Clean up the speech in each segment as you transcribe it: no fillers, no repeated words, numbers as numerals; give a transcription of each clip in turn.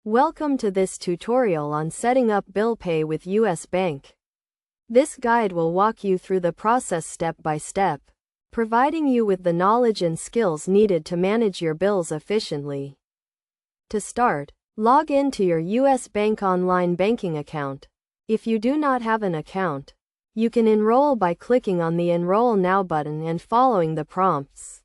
Welcome to this tutorial on setting up bill pay with US Bank. This guide will walk you through the process step by step, providing you with the knowledge and skills needed to manage your bills efficiently. To start, log in to your US Bank online banking account. If you do not have an account, you can enroll by clicking on the Enroll Now button and following the prompts.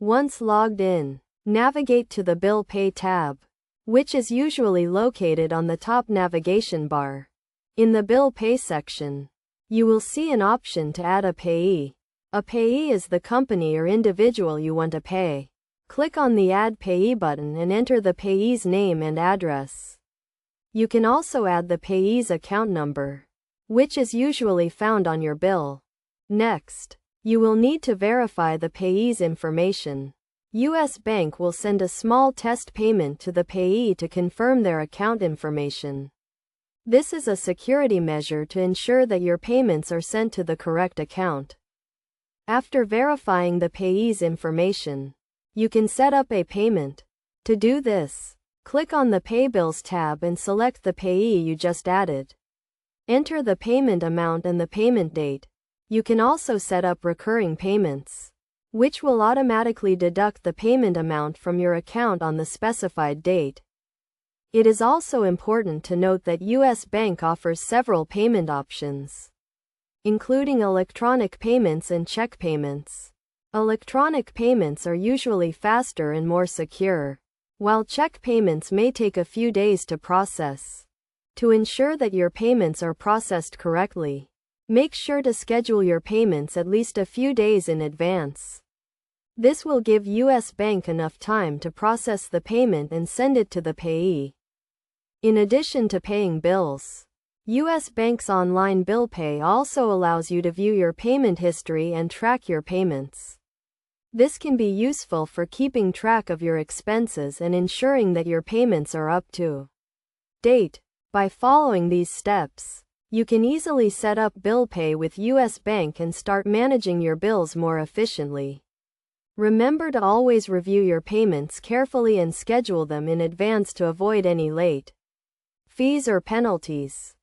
Once logged in, navigate to the Bill Pay tab, which is usually located on the top navigation bar. In the Bill Pay section, you will see an option to add a payee. A payee is the company or individual you want to pay. Click on the Add Payee button and enter the payee's name and address. You can also add the payee's account number, which is usually found on your bill. Next, you will need to verify the payee's information. US Bank will send a small test payment to the payee to confirm their account information. This is a security measure to ensure that your payments are sent to the correct account. After verifying the payee's information, you can set up a payment. To do this, click on the Pay Bills tab and select the payee you just added. Enter the payment amount and the payment date. You can also set up recurring payments, which will automatically deduct the payment amount from your account on the specified date. It is also important to note that US Bank offers several payment options, including electronic payments and check payments. Electronic payments are usually faster and more secure, while check payments may take a few days to process. To ensure that your payments are processed correctly, make sure to schedule your payments at least a few days in advance. This will give US Bank enough time to process the payment and send it to the payee. In addition to paying bills, US Bank's online bill pay also allows you to view your payment history and track your payments. This can be useful for keeping track of your expenses and ensuring that your payments are up to date. By following these steps, you can easily set up bill pay with US Bank and start managing your bills more efficiently. Remember to always review your payments carefully and schedule them in advance to avoid any late fees or penalties.